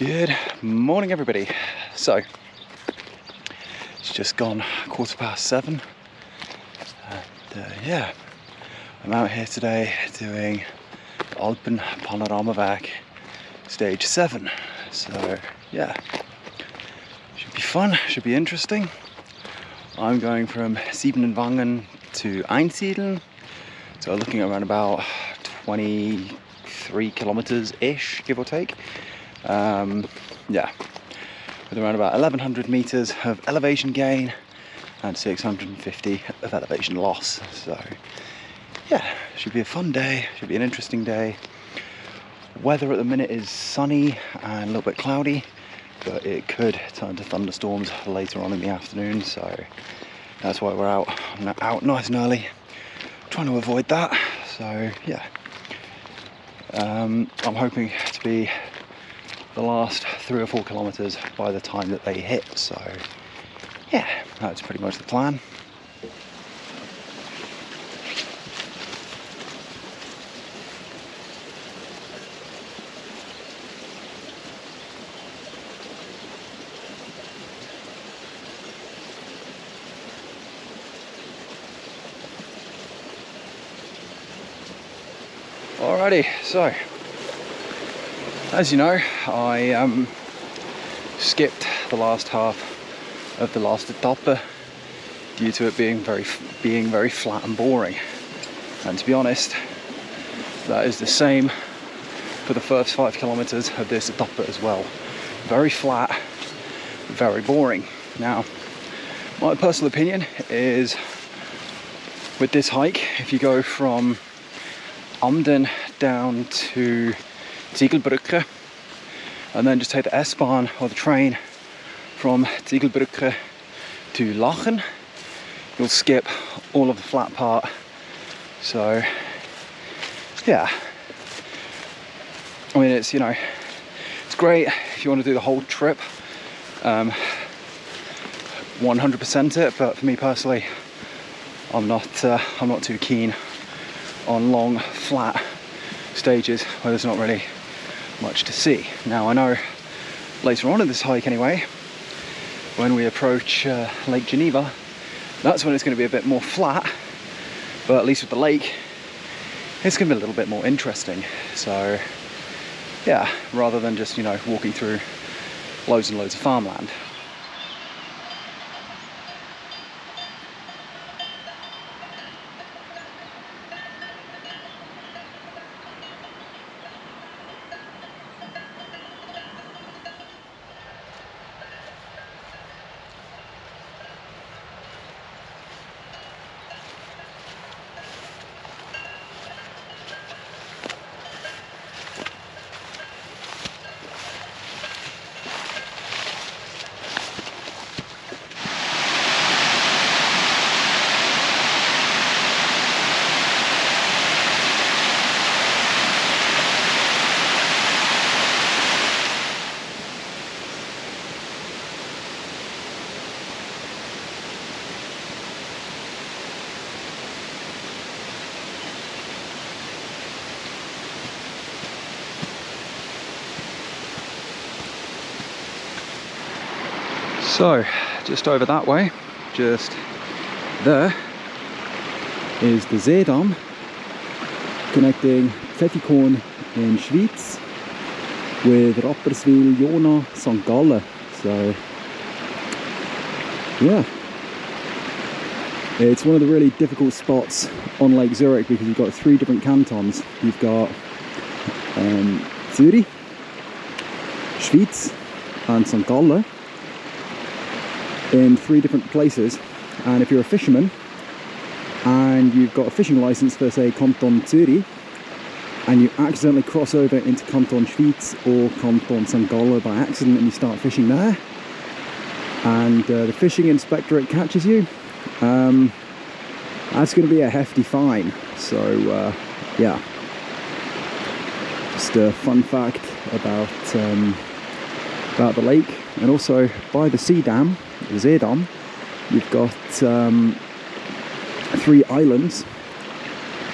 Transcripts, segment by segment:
Good morning, everybody. So it's just gone 7:15, and yeah, I'm out here today doing Alpen Panoramaweg stage 7. So yeah, should be fun, should be interesting. I'm going from Siebnen-Wangen to Einsiedeln, so looking at around about 23 kilometers ish, give or take. Yeah, with around about 1100 meters of elevation gain and 650 of elevation loss. So yeah, should be a fun day, should be an interesting day. Weather at the minute is sunny and a little bit cloudy, but it could turn to thunderstorms later on in the afternoon, so that's why we're out nice and early, trying to avoid that. So yeah, I'm hoping to be the last 3 or 4 kilometers by the time that they hit. So yeah, that's pretty much the plan. Alrighty, so as you know, I skipped the last half of the last etappe due to it being very flat and boring. And to be honest, that is the same for the first 5 kilometers of this etappe as well. Very flat, very boring. Now, my personal opinion is with this hike, if you go from Amden down to Teufulsbrücke and then just take the S-Bahn or the train from Teufulsbrücke to Lachen, you'll skip all of the flat part. So yeah, I mean, it's, you know, it's great if you want to do the whole trip, 100% it, but for me personally, I'm not too keen on long flat stages where there's not really much to see. Now, I know later on in this hike anyway, when we approach Lake Geneva, that's when it's going to be a bit more flat, but at least with the lake it's going to be a little bit more interesting. So yeah, rather than just, you know, walking through loads and loads of farmland. So, just over that way, just there, is the Seedamm connecting Pfäffikon in Schwyz with Rapperswil, Jona, St. Gallen. So, yeah, it's one of the really difficult spots on Lake Zurich because you've got 3 different cantons. You've got Zürich, Schwyz and St. Gallen in 3 different places, and if you're a fisherman and you've got a fishing license for, say, Canton Zürich, and you accidentally cross over into Canton Schwyz or Canton St. Gallen by accident and you start fishing there, and the fishing inspectorate catches you, that's going to be a hefty fine. So yeah, just a fun fact about the lake. And also by the Seedamm, the Seedamm, you've got 3 islands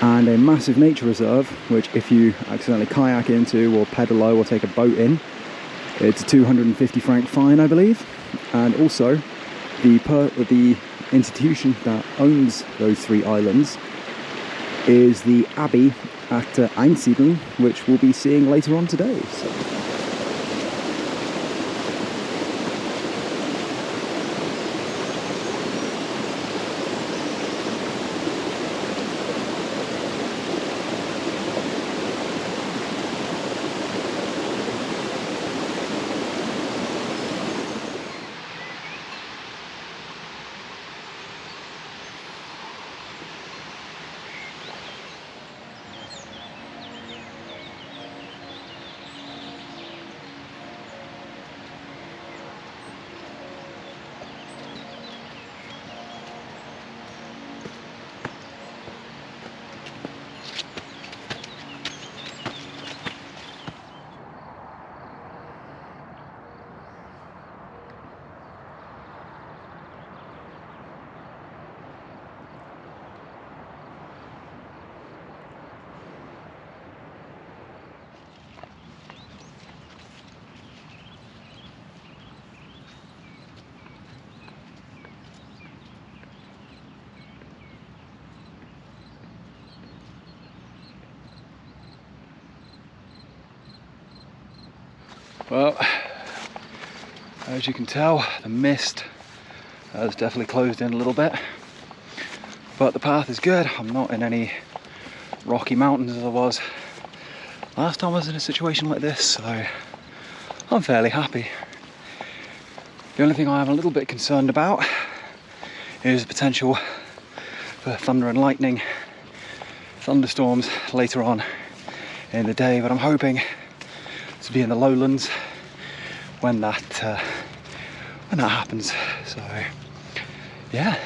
and a massive nature reserve, which if you accidentally kayak into or pedalo or take a boat in, It's a 250 franc fine, I believe, and also the institution that owns those 3 islands is the abbey at Einsiedeln, which we'll be seeing later on today. So. Well, as you can tell, the mist has definitely closed in a little bit, but the path is good. I'm not in any rocky mountains as I was last time I was in a situation like this, so I'm fairly happy. The only thing I am a little bit concerned about is the potential for thunder and lightning, thunderstorms later on in the day, but I'm hoping to be in the lowlands when that happens. So yeah.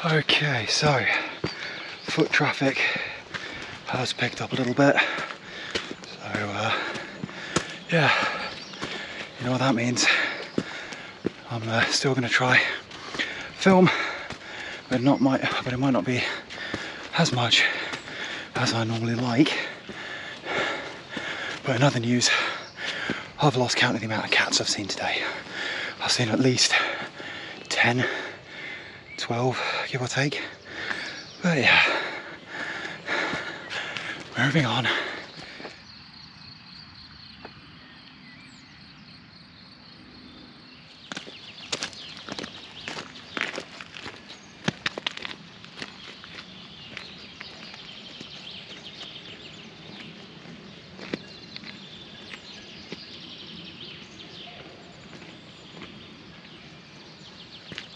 Okay, so foot traffic has picked up a little bit, so yeah, you know what that means. I'm still going to try film, but it might not be as much as I normally like. But in other news, I've lost count of the amount of cats I've seen today. I've seen at least 10, 12, give or take. But yeah, moving on.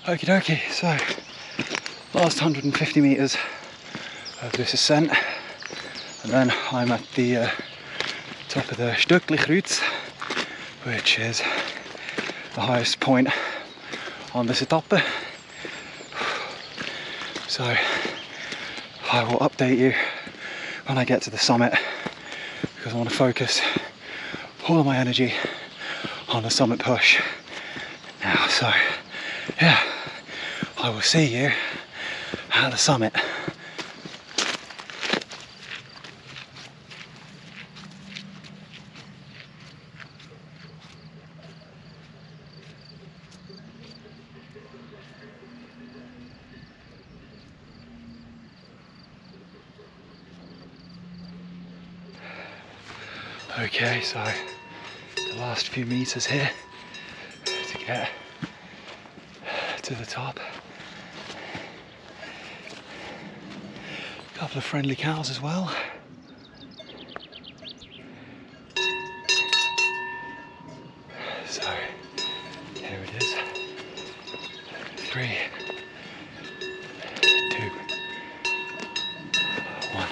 Okie dokie, so last 150 metres of this ascent, and then I'm at the top of the Stöckli-Kreuz, which is the highest point on this etappe. So I will update you when I get to the summit, because I want to focus all of my energy on the summit push now. So yeah, I will see you at the summit. Okay, so the last few meters here to get to the top. A couple of friendly cows as well. 3, 2, 1.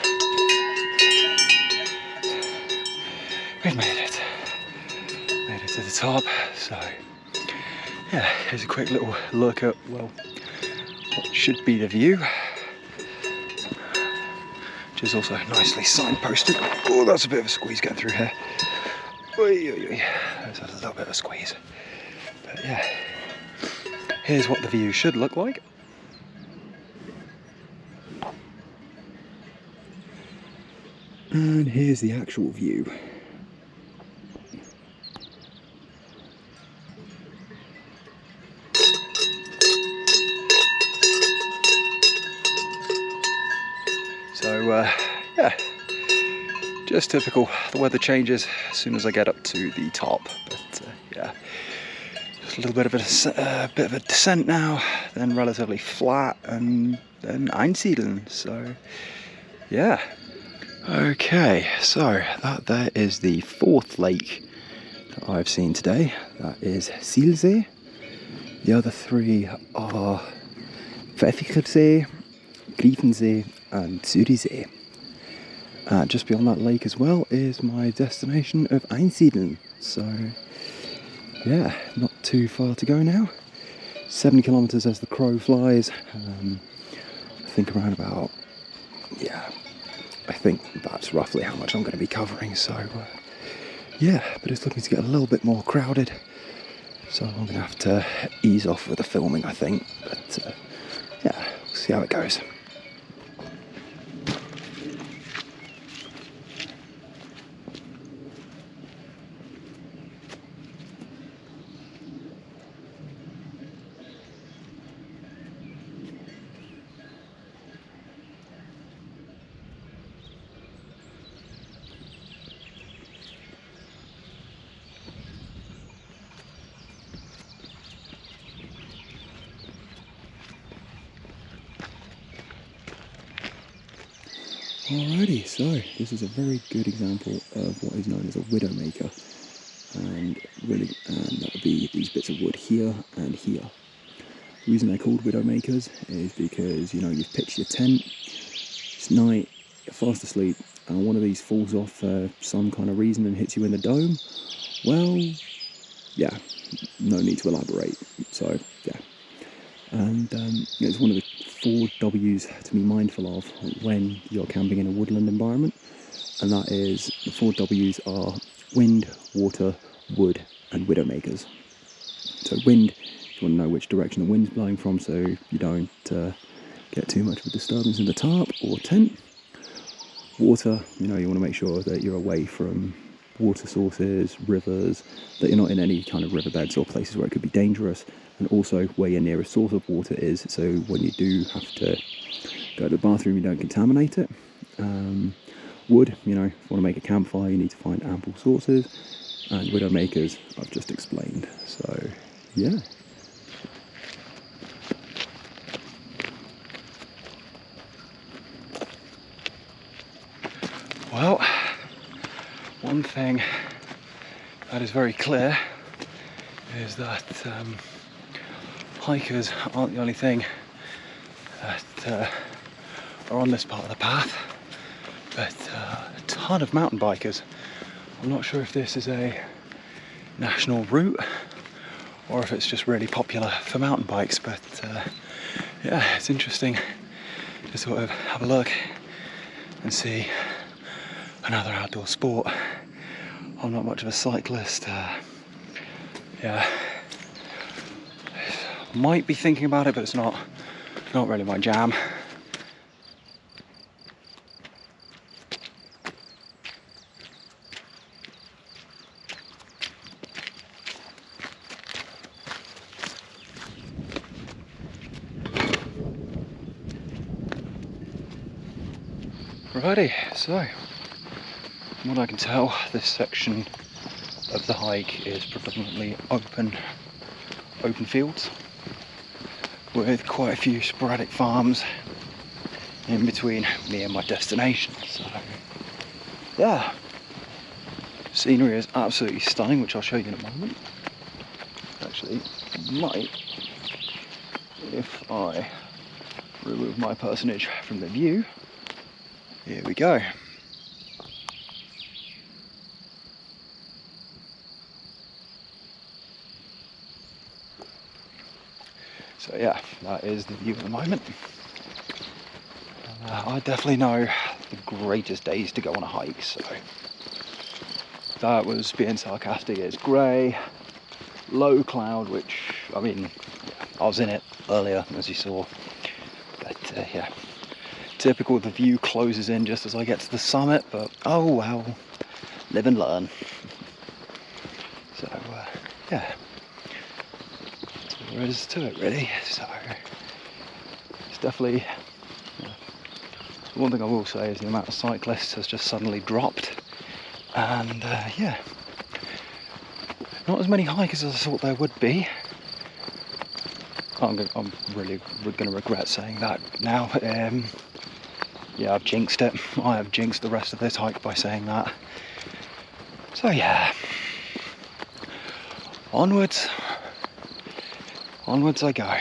We've made it. Made it to the top. So yeah, here's a quick little look at, well, what should be the view, which is also nicely signposted. Oh, that's a bit of a squeeze getting through here. Oy, oy, oy. There's a little bit of a squeeze. But yeah, here's what the view should look like. And here's the actual view. So yeah, just typical. The weather changes as soon as I get up to the top, but yeah, just a little bit of a descent now, then relatively flat, and then Einsiedeln. So yeah. Okay, so that there is the 4th lake that I've seen today. That is Zielsee. The other 3 are Pfäffichersee, Griefensee and Zürichsee. Just beyond that lake as well is my destination of Einsiedeln. So yeah, not too far to go now. 70 kilometres as the crow flies. I think around about, yeah, I think that's roughly how much I'm going to be covering. So yeah, but it's looking to get a little bit more crowded. So I'm going to have to ease off with the filming, I think. But yeah, we'll see how it goes. Alrighty, so this is a very good example of what is known as a widowmaker, and really, that would be these bits of wood here and here. The reason they're called widowmakers is because, you know, you've pitched your tent, it's night, you're fast asleep, and one of these falls off for some kind of reason and hits you in the dome. Well, yeah, no need to elaborate. So yeah, and it's one of the 4 W's to be mindful of when you're camping in a woodland environment, and that is, the 4 W's are wind, water, wood and widowmakers. So wind, you want to know which direction the wind's blowing from so you don't get too much of a disturbance in the tarp or tent. Water, you know, you want to make sure that you're away from water sources, rivers, that you're not in any kind of riverbeds or places where it could be dangerous, and also where your nearest source of water is, so when you do have to go to the bathroom you don't contaminate it. Wood, you know, if you want to make a campfire you need to find ample sources, and widowmakers I've just explained. So yeah. Well, one thing that is very clear is that hikers aren't the only thing that are on this part of the path, but a ton of mountain bikers. I'm not sure if this is a national route or if it's just really popular for mountain bikes, but yeah, it's interesting to sort of have a look and see another outdoor sport. I'm not much of a cyclist. Yeah, might be thinking about it, but it's not really my jam. Alrighty, so from what I can tell, this section of the hike is predominantly open fields with quite a few sporadic farms in between me and my destination. So yeah, scenery is absolutely stunning, which I'll show you in a moment. Actually, might if I remove my personage from the view, here we go. So yeah, that is the view at the moment. I definitely know the greatest days to go on a hike, so that was being sarcastic. It's grey, low cloud, which, I mean, yeah, I was in it earlier, as you saw, but yeah, typical. The view closes in just as I get to the summit, but oh well, live and learn. So yeah, that's all there is to it really. So it's definitely, one thing I will say is the amount of cyclists has just suddenly dropped, and yeah, not as many hikers as I thought there would be. I'm really going to regret saying that now. Yeah, I've jinxed it. I have jinxed the rest of this hike by saying that. So yeah, onwards I go.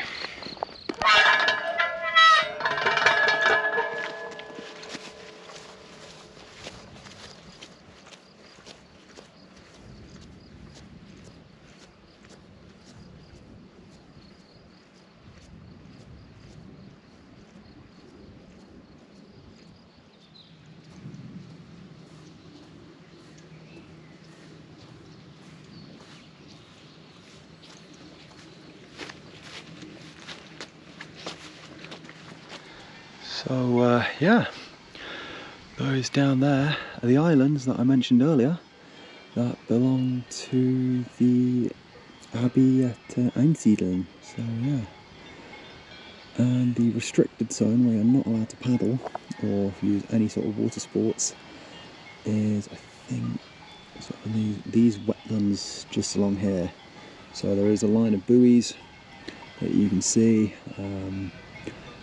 So yeah, those down there are the islands that I mentioned earlier that belong to the Abbey at Einsiedeln. So yeah, and the restricted zone where you're not allowed to paddle or use any sort of water sports is, I think, sort of these wetlands just along here. So there is a line of buoys that you can see.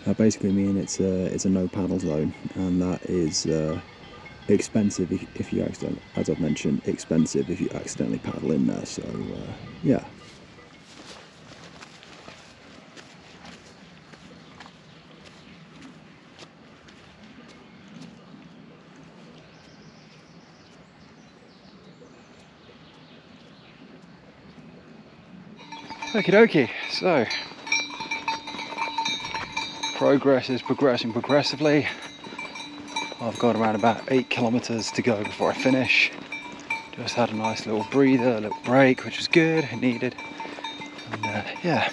That basically mean it's a no paddle zone, and that is expensive if you accidentally, as I've mentioned, expensive if you accidentally paddle in there. So yeah. Okie dokie, so progress is progressing progressively. I've got around about 8 kilometers to go before I finish. Just had a nice little breather, a little break, which was good, needed. And yeah,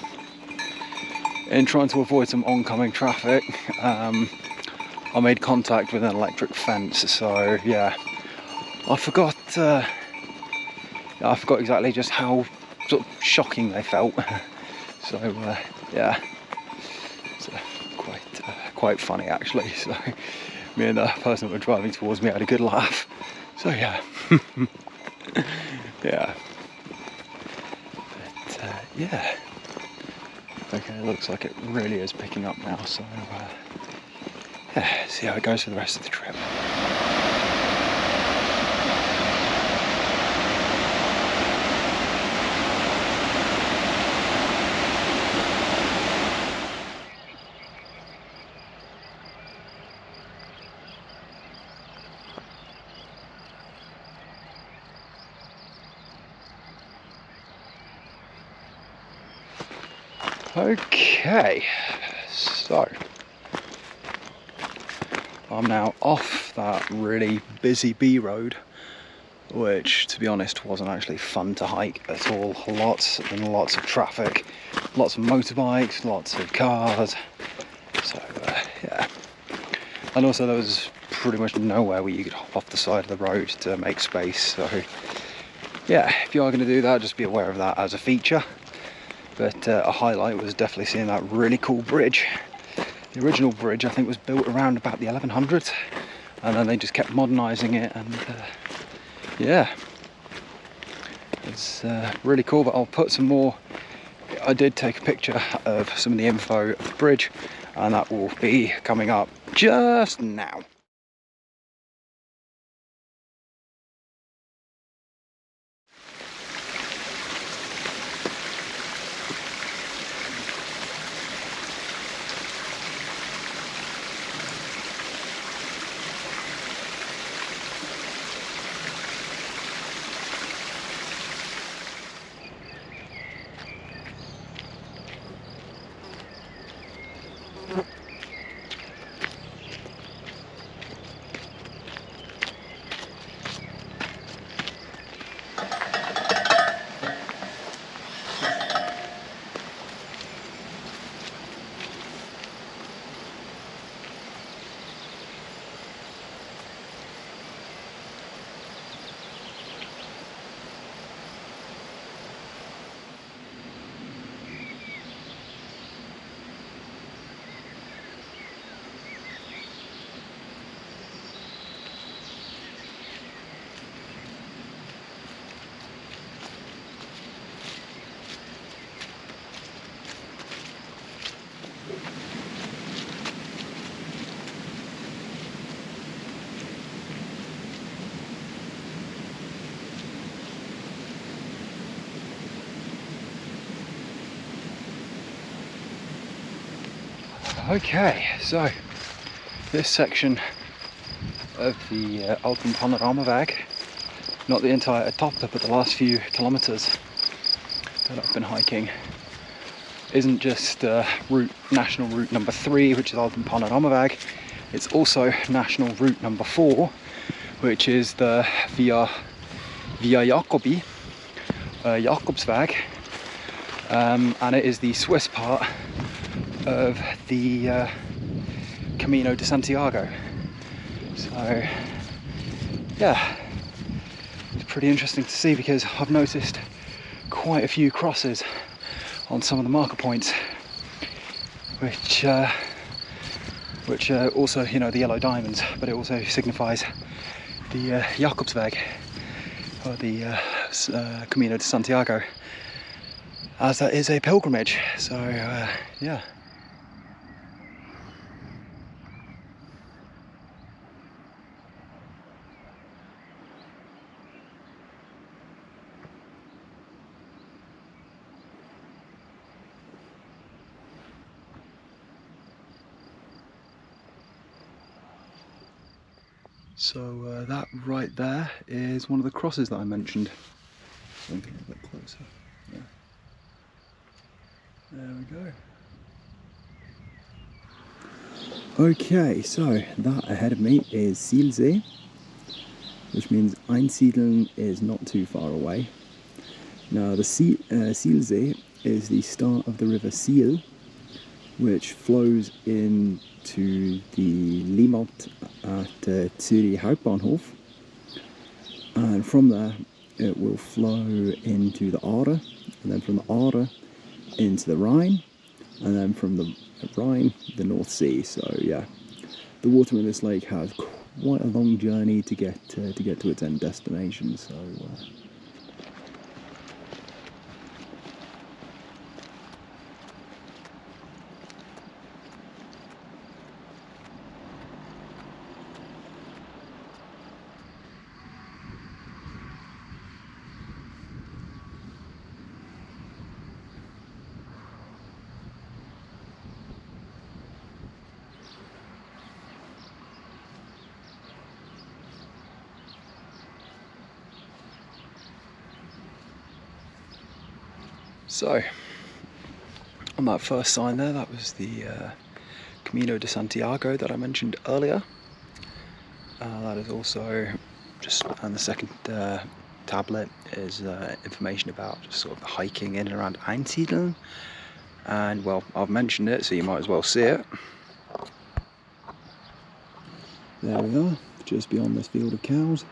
in trying to avoid some oncoming traffic, I made contact with an electric fence. So yeah, I forgot exactly just how sort of shocking they felt. So yeah, it's quite funny actually. So me and the person that were driving towards me had a good laugh. So yeah. Yeah. But yeah. Okay, it looks like it really is picking up now. So yeah, see how it goes for the rest of the trip. Okay, so I'm now off that really busy B road, which to be honest wasn't actually fun to hike at all. Lots and lots of traffic, lots of motorbikes, lots of cars. So yeah, and also there was pretty much nowhere where you could hop off the side of the road to make space. So yeah, if you are going to do that, just be aware of that as a feature. But a highlight was definitely seeing that really cool bridge. The original bridge I think was built around about the 1100s, and then they just kept modernising it, and yeah, it's really cool. But I'll put some more, I did take a picture of some of the info of the bridge, and that will be coming up just now. Okay, so this section of the Alpenpanoramaweg, not the entire etappe, but the last few kilometres that I've been hiking, isn't just national route number 3, which is Alpenpanoramaweg. It's also national route number 4, which is the Via Jakobi, Jakobsweg, and it is the Swiss part of the Camino de Santiago. So yeah, it's pretty interesting to see, because I've noticed quite a few crosses on some of the marker points, which also, you know, the yellow diamonds, but it also signifies the Jakobsweg, or the Camino de Santiago, as that is a pilgrimage. So yeah. So that right there is one of the crosses that I mentioned. So a bit closer. Yeah. There we go. Okay, so that ahead of me is Zielsee, which means Einsiedeln is not too far away. Now the Zielsee is the start of the river Ziel, which flows into the Limmat at Zürich Hauptbahnhof, and from there it will flow into the Aare, and then from the Aare into the Rhine, and then from the Rhine the North Sea. So yeah, the water in this lake has quite a long journey to get to its end destination. So So, on that first sign there, that was the Camino de Santiago that I mentioned earlier. That is also just, and the second tablet is information about just sort of the hiking in and around Einsiedeln. And well, I've mentioned it, so you might as well see it. There we are, just beyond this field of cows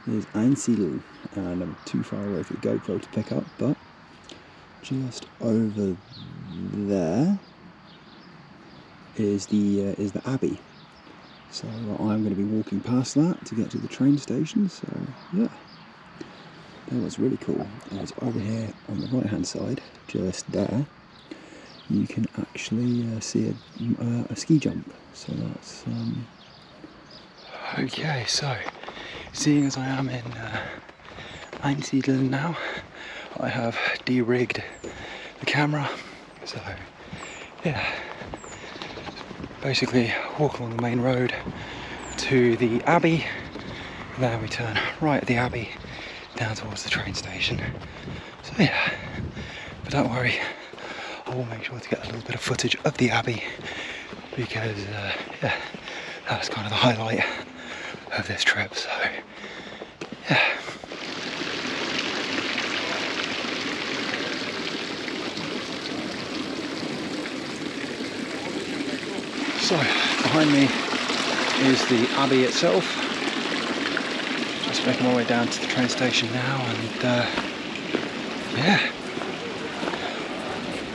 is Einsiedeln, and I'm too far away for the GoPro to pick up, but just over there is the Abbey. So I'm going to be walking past that to get to the train station. So yeah, that was really cool. And it's over here on the right hand side, just there. You can actually see a ski jump. So that's okay. So seeing as I am in Einsiedeln now, I have de-rigged the camera, so yeah, basically walk along the main road to the Abbey, and then we turn right at the Abbey down towards the train station. So yeah, but don't worry, I will make sure to get a little bit of footage of the Abbey, because yeah, that's kind of the highlight of this trip. So yeah. So, behind me is the Abbey itself. Just making my way down to the train station now, and yeah,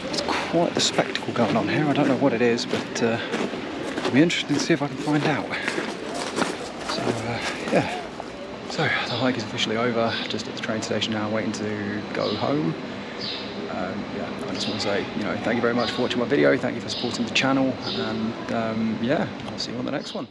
it's quite the spectacle going on here. I don't know what it is, but it'll be interesting to see if I can find out. So yeah, so the hike is officially over. Just at the train station now, waiting to go home. Yeah, I just want to say, you know, thank you very much for watching my video, thank you for supporting the channel, and yeah, I'll see you on the next one.